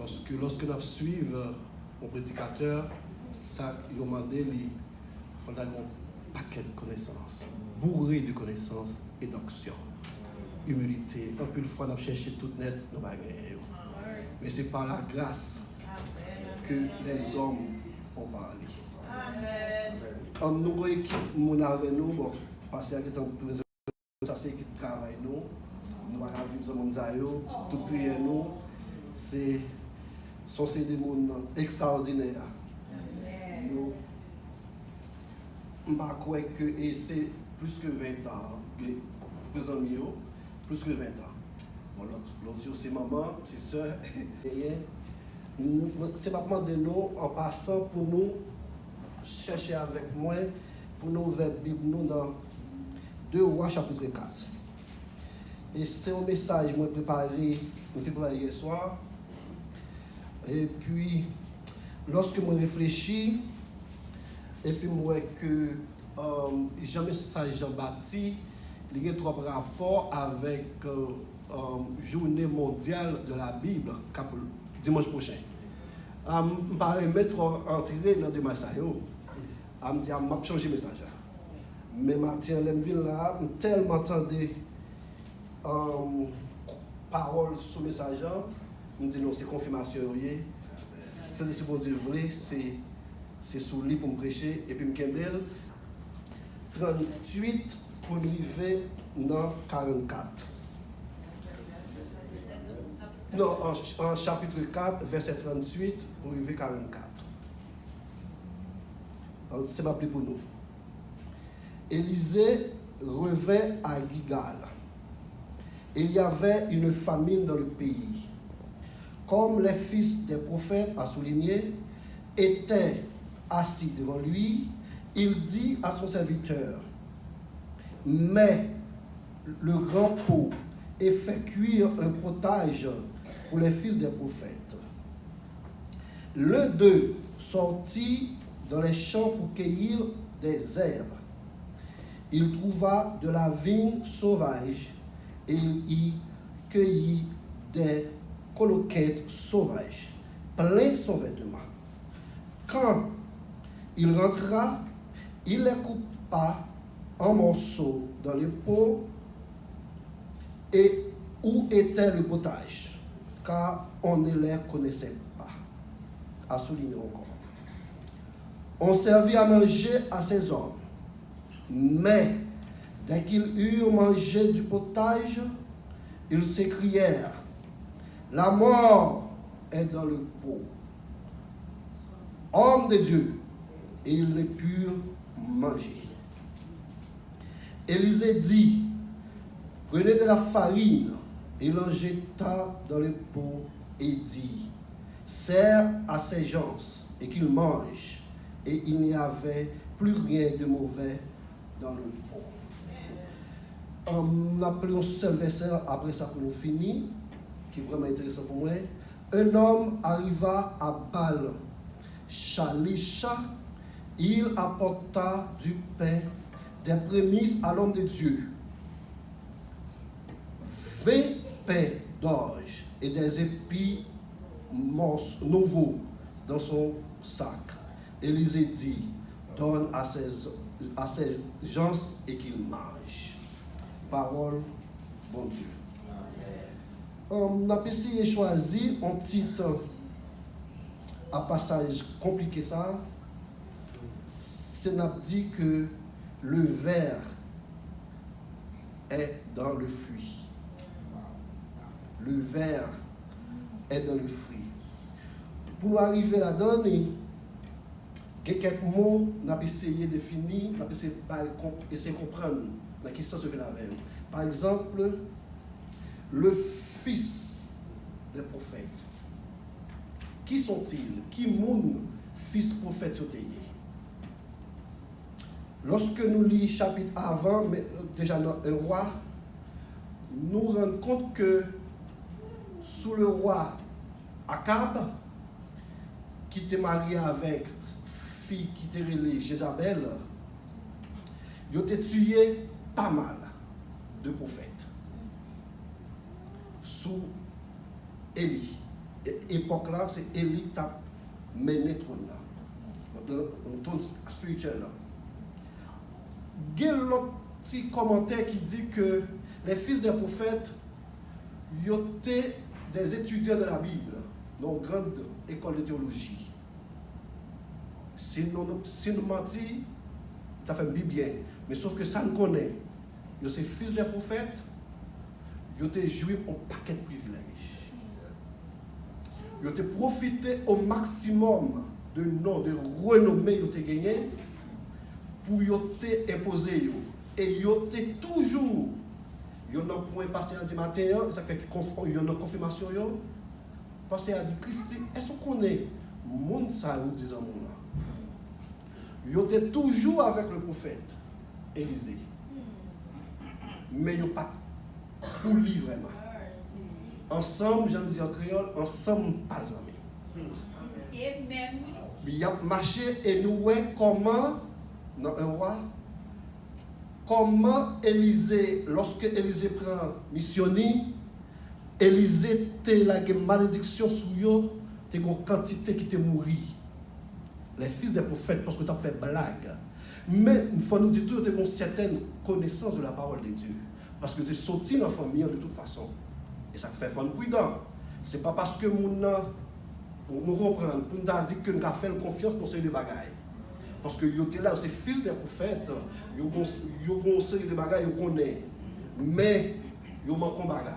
Parce que lorsque nous suivons un prédicateur, ça, il a demandé, il faut avoir un paquet de connaissances, bourré de connaissances et d'action. Humilité. Un peu de fois, nous cherchons tout net, nous ne pouvons pas gagner. Mais c'est par la grâce que les hommes ont parlé. En nous, équipe, nous avons nous, bon, parce que ça c'est l'équipe qui travaille nous, nous allons vivre dans le monde, tout prier nous, c'est des mondes extraordinaires. Je crois que c'est plus que 20 ans, plus amis, plus que 20 ans. Bon, l'autre c'est maman, c'est soeur. C'est maintenant de nous, en passant pour nous, chercher avec moi, pour nous ouvrir la Bible nous dans 2 Rois chapitre 4. Et c'est un message que je préparé hier soir. Et puis, lorsque je réfléchis, et puis moi que Jean-Message Jean-Baptiste, il y a 3 rapports avec journée mondiale de la Bible, dimanche prochain. Je paraît mettre entrer dans 2 messages. Je me dis, je vais changer le message. Mais matin, je suis là, je tellement entendu parole sur le message. Je me dis, non, c'est confirmation. C'est ce que bon Dieu voulait, c'est sous lui pour me prêcher. Et puis, je me 38 pour arriver dans 44. Non, en chapitre 4, verset 38 pour arriver 44. C'est ma plaie pour nous. Élisée revint à Gilgal. Il y avait une famine dans le pays. Comme les fils des prophètes, a souligné, étaient assis devant lui, il dit à son serviteur, « Mets le grand pot et fais cuire un potage pour les fils des prophètes. » L'un d'eux sortit dans les champs pour cueillir des herbes. Il trouva de la vigne sauvage et il y cueillit des coloquettes sauvages, plein son vêtement. Quand il rentra, il les coupa en morceaux dans le pot et où était le potage, car on ne les connaissait pas. À souligner encore. On servit à manger à ces hommes, mais dès qu'ils eurent mangé du potage, ils s'écrièrent, « La mort est dans le pot. » Homme de Dieu, et ils ne purent manger. Élisée dit, « Prenez de la farine, et l'en jeta dans le pot, et dit, « Sers à ces gens, et qu'ils mangent. » Et il n'y avait plus rien de mauvais dans le pot. On appelle un seul verset après ça pour nous finir, qui est vraiment intéressant pour moi. Un homme arriva à Baal Shalisha, il apporta du pain, des prémices à l'homme de Dieu, 20 pains d'orge et des épis nouveaux dans son sac. Élisée dit, donne à ces gens et qu'ils mangent. Parole, bon Dieu. On a essayé de choisir un titre à passage compliqué ça. C'est n'a dit que le ver est dans le fruit. Le ver est dans le fruit. Pour arriver là-dedans, quelques mots, on a essayé de définir, on a essayé de comprendre dans quel sens se fait la veille. Par exemple, le fils des prophètes. Qui sont-ils? Qui moun fils prophète sont-ils? Lorsque nous lisons chapitre avant, mais déjà dans un roi, nous rendons compte que sous le roi Akab, qui était marié avec fille qui était relée Jézabel, il a tué pas mal de prophètes sous Élie. époque là, c'est Élie qui a mené le trône spirituel là. Il y a l'autre petit commentaire qui dit que les fils des prophètes étaient des étudiants de la Bible dans une grande école de théologie. Si nous mentons, ça fait bien. Mais sauf que ça nous connaît. Ces fils des prophètes, ils ont joué un paquet de privilèges. Ils ont profité au maximum de noms, de renommées qu'ils ont gagné pour imposer. Et ils ont toujours, ils ont un point passé un matin, ça fait qu'ils ont une confirmation. Parce qu'il a dit, Christi, est-ce qu'on connaît le monde ça ou disant monde là? Ils étaient toujours avec le prophète Élisée. Mais ils n'ont pas pour lui vraiment. Ensemble, j'aime dire en créole, ensemble, pas amis. Amen. Il a marché et nous voyons comment, dans un roi, comment Élisée, lorsque Élisée prend missionnaire, Élisée a la malédiction sur eux, il y a une quantité qui est morte. Les fils des prophètes, parce que tu as fait blague. Mais il faut nous dire que tu as une certaine connaissance de la parole de Dieu. Parce que tu es sorti dans la famille de toute façon. Et ça fait fond prudent. Ce n'est pas parce que nous comprenons, pour nous dire que nous avons fait confiance pour ces bagailles. Parce que vous êtes là, ces fils des prophètes, vous avez une série de bagailles, vous connaissez. Mais vous manquez de bagailles.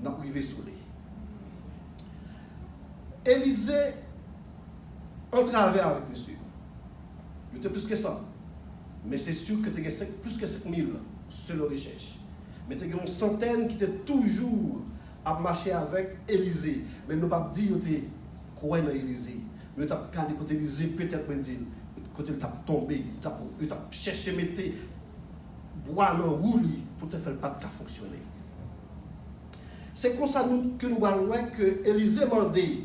Nous avons privé sur les. Élisée entravait avec monsieur. Il était plus que ça. Mais c'est sûr que tu as plus que 5000 sur la recherche. Mais tu as une centaine qui étaient toujours à marcher avec Élisée. Mais nous ne pouvons pas dire que tu crois dans Élisée. Mais tu as regardé côté Élisée, peut-être même dire, côté tu as tombé, tu as cherché à mettre bois dans le roule pour te faire pas de fonctionner. C'est comme ça que nous voyons que Élisée mandé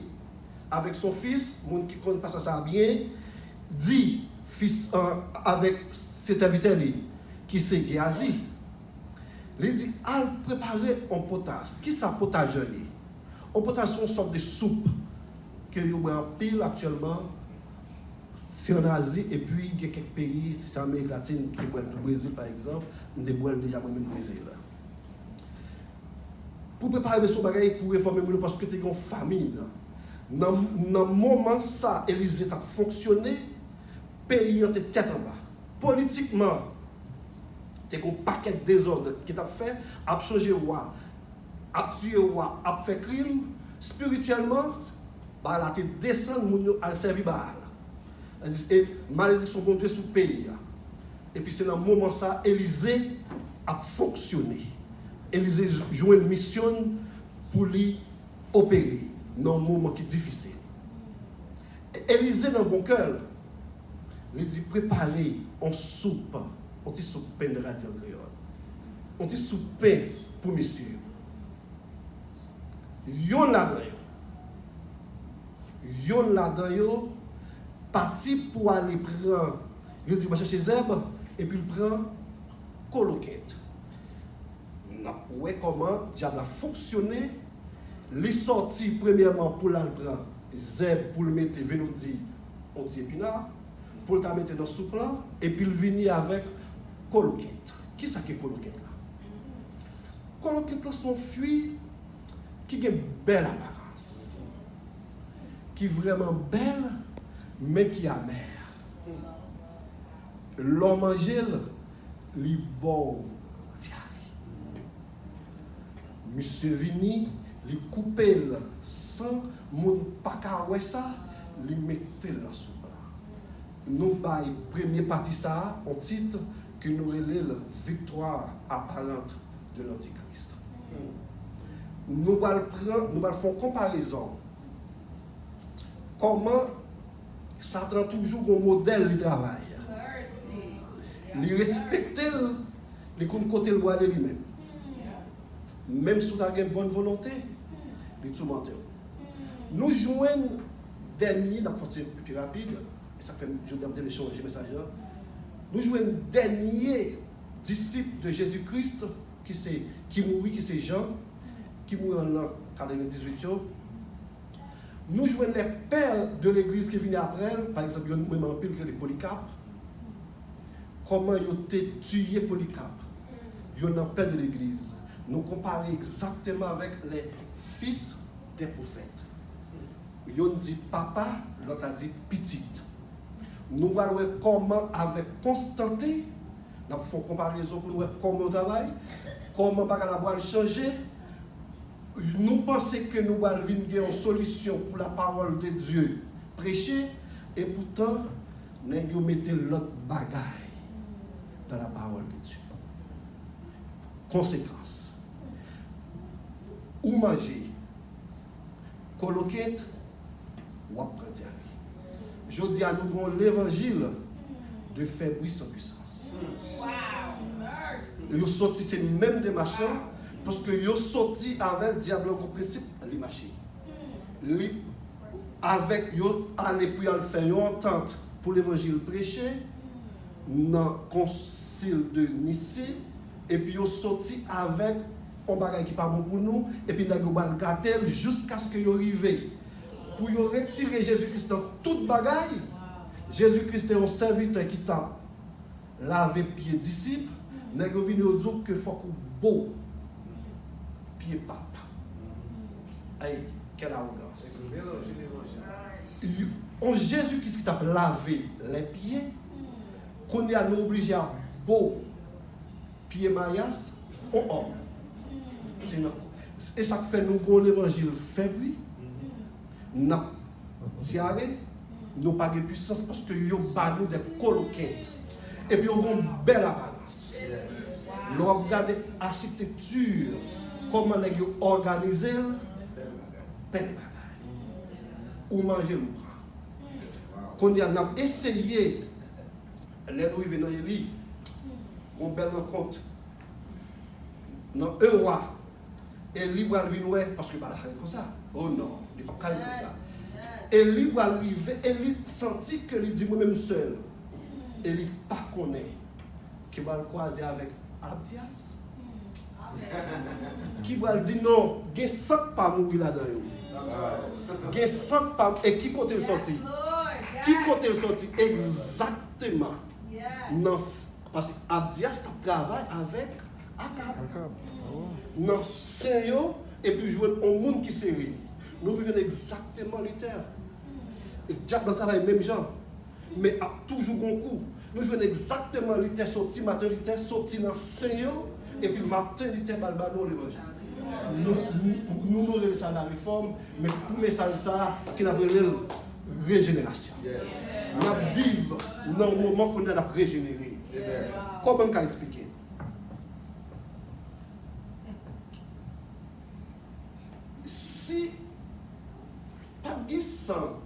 avec son fils, monde qui connaît pas ça bien, dit fils avec cet serviteur qui c'est Géasi. Il dit al préparer un potage. Qui ça potagerie? Un potage c'est une sorte de soupe que vous en pile actuellement. C'est en Asie et puis il y a quelques pays, c'est en Amérique latine qui boivent du Brésil par exemple, nous boivent déjà même du Brésil. Pour préparer son bagage pour réformer le monde parce que tu as une famille. Dans le moment ça, Élisée a fonctionné, le pays était tête en bas. Politiquement, tu as un paquet de désordre qui t'a fait, a changé le roi, a tué le roi, a fait crime. Spirituellement, bah, là, tu descends à servir Baal. Et malédiction bon Dieu sur le pays. Et puis c'est dans le moment ça, Élisée a fonctionné. Élisée joue une mission pour lui opérer dans un moment qui est difficile. Élisée dans le bon cœur, il dit préparer en soupe, on dit soupe pain de radio en créole, on dit soupe pain pour monsieur. Yon là-dedans, parti pour aller prendre, il dit, je vais chercher zèbre, et puis il prend coloquette. Nous voyons comment diable a fonctionné. Il est sorti premièrement pour la prendre zèbre, pour le mettre, nous dit, on dit épinard, pour le mettre dans le soupe là, et puis il vient avec coloquette. Qui est-ce qui est coloquette là? Coloquette là, c'est un fruit qui a une belle apparence, qui est vraiment belle, mais qui est amère. L'homme mange, il bon diarrhée. Monsieur Vini, il coupe sans mon pas ça, il mettait la soupe. Nous avons première partie ça, en titre que nous relève la victoire apparente de l'Antichrist. Nous allons faire une comparaison. Comment Satan toujours un modèle de travail. Il respecte les côté le roi de lui-même. Même si tu as une bonne volonté, il est tout menteur. Nous jouons dernier, dans le plus rapide, et ça fait je vais télécharger le message. Nous jouons dernier disciple de Jésus-Christ qui mourit, qui c'est Jean, qui mourit en l'an 98. Nous jouons les pères de l'église qui viennent après elle, par exemple, il y a même un pile que les Polycarpes. Comment ils ont tué Polycarpe? Il y a un père de l'église. Nous comparons exactement avec les fils des prophètes. Ils ont dit papa, l'autre a dit petite. Nous voyons comment avec Constantin, nous faisons une comparaison pour nous voir comment on travaille, comment on va changer. Nous pensons que nous allons venir une solution pour la parole de Dieu prêcher, et pourtant, nous mettons l'autre bagaille dans la parole de Dieu. Conséquence. Ou manger, coloquette, ou apprendre. Je dis à nous l'évangile de faiblesse sans puissance. Ils sont sortis ces mêmes des machins parce qu'ils sont sortis avec le diable au principe, les machines. Avec eux, aller puis faire une entente pour l'évangile prêché dans le concile de Nicée, et puis ils sont sortis avec un bagage qui n'est pas bon pour nous, et puis ils ont gâté jusqu'à ce qu'ils arrivent. Pour retirer Jésus-Christ dans toute bagaille, Jésus-Christ est un serviteur qui t'a lavé pied disciple, n'est pas venu au dire que faut qu'on beau pied pape. Aïe, quelle arrogance. On Jésus-Christ qui t'a lavé les pieds, qu'on est à nous obligé à beau pied maillas, on homme. Et ça fait nous bon l'évangile faible. Nous diarrhée, nous pas de puissance parce que nous avons des coloquettes. Et puis nous avons une belle apparence. Nous regardons l'architecture, comment nous avons organisé, belle bagaille. Ou manger le bras. Quand nous avons essayé, les nous venons dans le lit, on belle rencontre. Dans un roi, et libre à venir parce que pas la comme ça. Oh non. Il faut calmer ça. Et lui va arriver, et lui sentit que lui dit moi-même seul. Et lui pas connaît qu'il va le croiser avec Abdias. Qui va dire non, il y a 100 pas mourir là-dedans. Il y a 100 pas. Et qui côté le sorti? Qui côté le sorti? Exactement. Non, parce que Abdias travaille avec Akab. Non, c'est eux, et puis jouer un monde qui série. Nous vivons exactement les terres. Et diable travaille même gens. Mais a toujours un coup. Nous vivons exactement les terres, sorti matin, les terres, sorti dans Seigneur, et puis matin, les terres, balbano l'évangile. Nous nous ça la réforme, mais pour message ça, qui n'a pas de régénération. Nous vivons dans le moment qu'on a régénéré. Comment on peut expliquer? Si pas de sang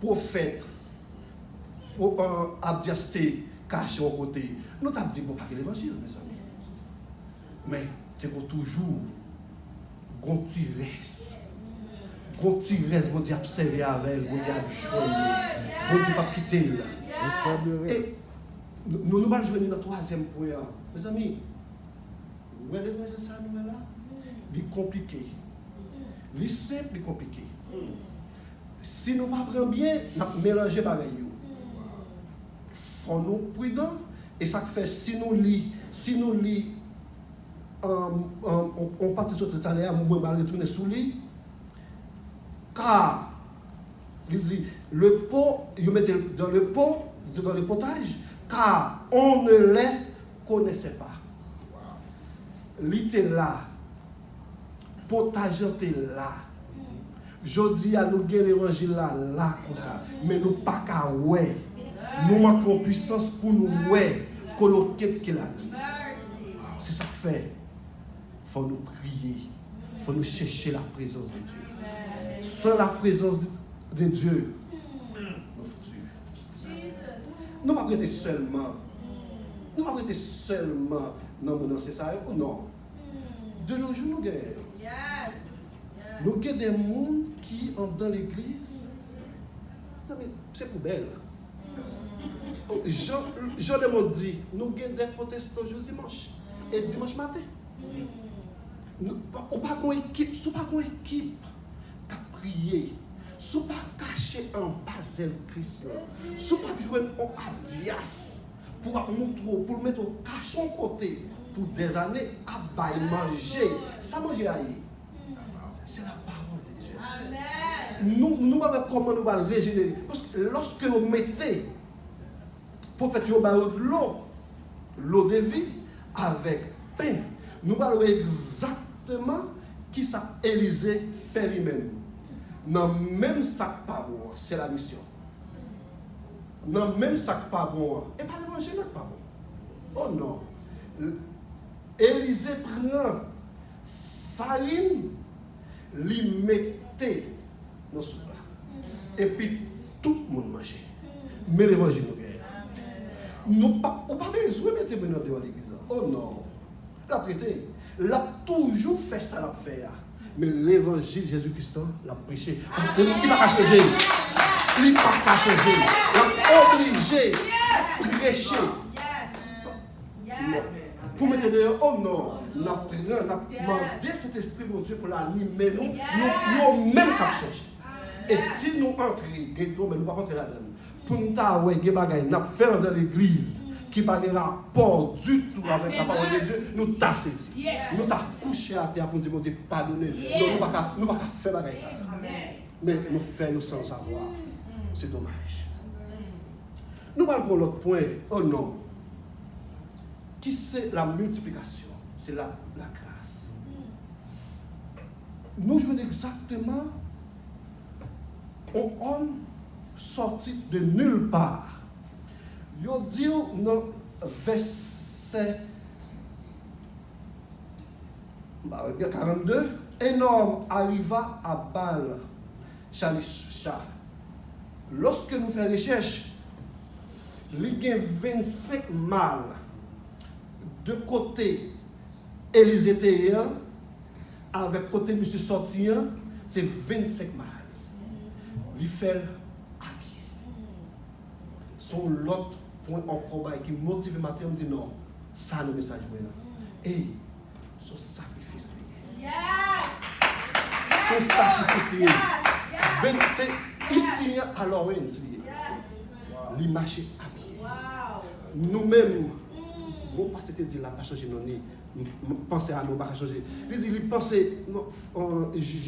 prophète pour un abdiasté caché au côté, nous t'avons dit pour pas l'évangile, mes amis. Mais tu as toujours gontiresse, bon Dieu observer avec elle, bon Dieu choisir, bon Dieu pas quitter là. Et nous allons jouer dans le troisième point, mes amis. Vous voyez ça nous là? C'est compliqué. C'est simple, c'est compliqué. Si nous ne prenons pas bien, nous allons mélanger les bagages. Il faut nous prudents. Et ça fait, si nous lisons, on part sur cette année, on va retourner sous lui. Car, il dit, le pot, il met dans le pot, dans le potage, car on ne les connaissait pas. Il était là. Potage était là. Je dis à nous gagner l'évangile là comme ça. Mais nous pas qu'à ouais. Nous manquons puissance pour nous ouais. Coloquer qu'il a dit. C'est ça que fait. Il faut nous prier. Il faut nous chercher la présence de Dieu. Sans la présence de Dieu, nous futurs. Nous ne pas prêter seulement. Nous ne pas prêter seulement dans mon ancien ou non. De nos jours, nous gagnons. Nous avons des gens qui entrent dans l'église. C'est poubelle. Jean le dit, nous avons des protestants le dimanche et dimanche matin. Nous pas une équipe, pas une équipe qui prier, si pas caché en bas de Christ, si pas jouer un abdias pour montrer, pour mettre au cachon côté pour des années à bailler manger, ça manger ailleurs. C'est la parole de Dieu. Amen. Nous allons comment nous allons régénérer. Parce que lorsque vous mettez, pour faire l'eau de vie avec pain, nous allons exactement qui ça Élisée fait lui-même. Dans même sac pas bon, c'est la mission. Dans même sac pas bon, et pas l'évangile n'est pas bon. Oh non. Élisée prend farine, l'y mettait dans ce plat. Et puis tout le monde mangeait. Mais l'évangile nous gagne. Nous pas besoin de mettre maintenant dehors l'église. Oh non. La prêté. L'a toujours fait ça, l'a fait. Mais l'évangile Jésus-Christ l'a prêché. Il n'a pas changé. Il n'a pas changé. Il a obligé de prêcher. Pour mettre dehors, oh non, nous avons demandé cet esprit, mon Dieu, pour l'animer, nous même qu'à changer. Et si nous entrons, mais nous ne pouvons pas rentrer là-dedans. Pour nous faire dans l'église, qui n'a pas de rapport du tout avec la parole de Dieu, nous t'as saisi. Nous t'as couché à terre pour nous demander pardonner. Nous ne pouvons pas faire ça. Mais nous faisons sans savoir. C'est dommage. Nous allons pour l'autre point. Oh non. Qui c'est la multiplication? C'est la grâce. Nous jouons exactement un homme sorti de nulle part. Il dit dans verset 42, un homme arriva à Baal Shalisha. Lorsque nous faisons recherche, il y a 25 mâles de côté Élisée avec côté monsieur sortir, c'est 25 mâles. Il fait à pied. Son l'autre point en combat qui motive matin, on dit non, ça le message maintenant. Et son sacrifice. Yes. Son sacrifice. C'est ici à Lawrence. Il marche à pied. Nous-mêmes, bon, parce que tu dis là, pas changer nos nids. Pensez à nous, pas changer. Il dit, il pensait,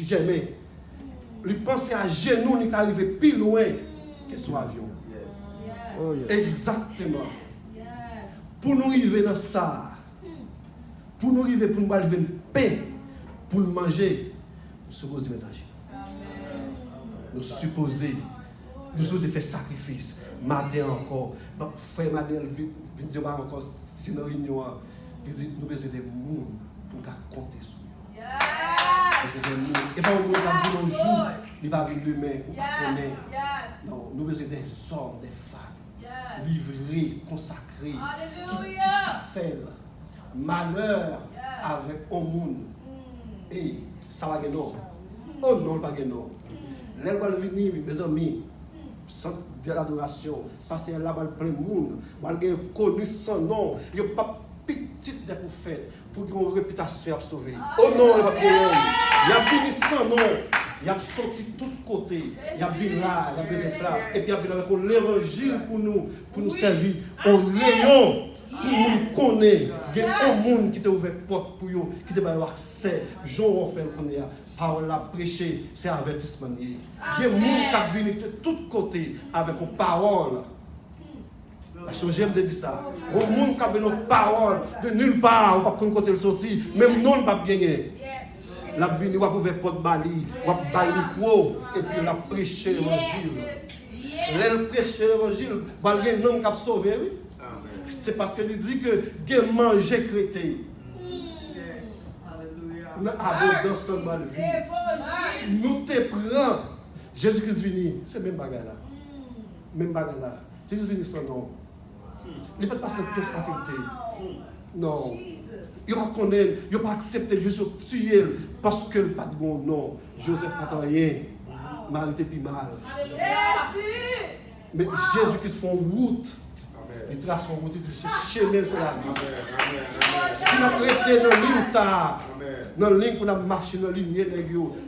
jamais. Il pensait à genoux, il arrivé plus loin que son avion. Oh, yes. Exactement. Yes. Pour nous arriver dans ça, pour nous arriver, pour nous arriver une paix, pour nous manger, nous supposons mettre agir. Nous supposons faire sacrifice. Matin encore. Frère Madel vient dire encore, c'est une réunion. Il dit, nous besoin de monde pour compter sur nous. Et pas au monde qui va venir un jour, il va venir demain, ou pas connaître. Non, nous besoin des hommes, des femmes, livrés, consacrés, qui fait malheur avec un monde. Et ça va gagner non. Oh non, pas gagner non. L'elle va venir, mes amis, sans de l'adoration, parce qu'elle a plein de monde, elle a connu son nom, il n'y a pas petit des prophètes pour qu'ils aient une réputation à sauver. Oh non, il va pas il a fini son nom, il a sorti de tous côtés, il a vu là, il a vu là, et puis il a vu avec l'évangile pour nous servir. On léon pour nous connaître. Il y a un monde qui t'a ouvert porte pour eux, qui t'a donné accès. Jean fait le connaître. Parole la prêcher, c'est avertissement. Il y a un monde qui a venu de tous côtés avec une parole. Parce que j'aime dire ça. Un monde qui a venu une parole de nulle part, on ne peut pas côté le sorti, même non, on ne peut pas gagner. La venu, on va ouvrir porte bali, on va bali et puis la prêcher l'évangile. Elle prêche l'évangile, il y a un homme qui a sauvé, oui. C'est parce qu'il dit que Dieu manger chrétien. Nous avons dans ce mal vie. Nous te prenons. Jésus-Christ venu, c'est même bagarre là. Même bagarre là. Jésus venu sans nom. Il ne peut pas se faire faculté. Non. Il va connaître, il va pas accepter Jésus tuer parce que pas de bon nom. Joseph n'a rien. Marie était plus mal. Mais Jésus-Christ fait une route il trace son route, il chemin sur la vie. Si nous arrêtons dans la ligne, ça, dans la ligne qu'on a marché, dans la ligne,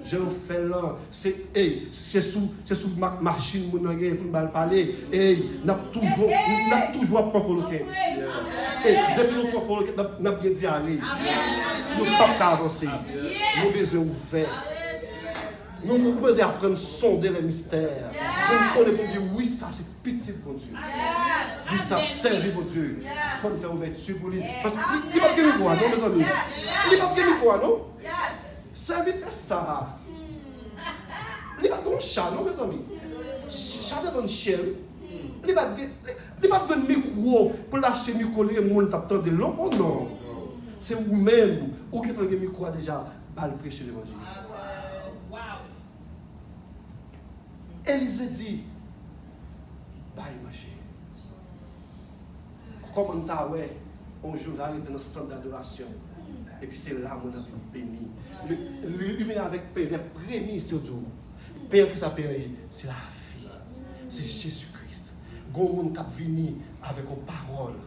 je vous fais là, c'est sous ma machine pour nous parler, et nous avons toujours pas coloqué. Et depuis nous avons coloqué, nous avons bien dit allez. Nous ne pouvons pas avancer. Nous avons besoin ouvert. Nous devons apprendre à sonder les mystères. Nous devons dire oui, ça c'est petit pour Dieu. Oui, ça servi pour Dieu. Il faut nous faire ouverture pour lui. Parce qu'il n'y a pas de quoi, non, mes amis? Il n'y a pas de quoi, non? Servir ça. Il n'y a pas de chat, non, mes amis? Chat est un chien. Il n'y a pas de micro pour lâcher le micro, les gens t'attendent de l'eau. Oh non. C'est vous-même, ou qui fait le micro déjà, va le prêcher l'évangile. Élisée dit, bah, marché. Comme on t'a ouais, un jour arrêté dans le centre d'adoration. Et puis c'est là qu'on a vu béni. Il vient avec les prémices surtout. Père qui s'appelle, c'est la vie. C'est Jésus-Christ. Gon monde qui venu avec une parole.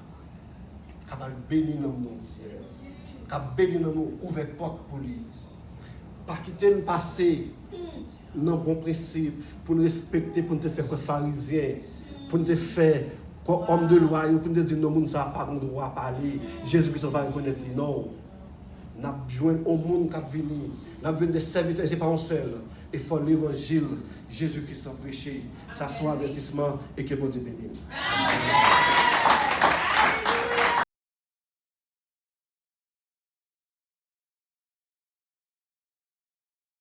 Qui va bénir nous. Qui va bénir nous, ouvrir porte pour lui. Pas quitter le passé. Non, bon principe, pour nous respecter, pour nous faire comme pharisiens, pour nous faire comme homme de loi, pour nous dire non, nous n'avons pas le droit de parler. Jésus-Christ ne va pas reconnaître. Non. Nous avons besoin d'un monde qui vient. Nous avons besoin de serviteurs, ce n'est pas un seul. Il faut l'évangile, Jésus-Christ a prêché. Ça soit avertissement et que bon Dieu bénisse.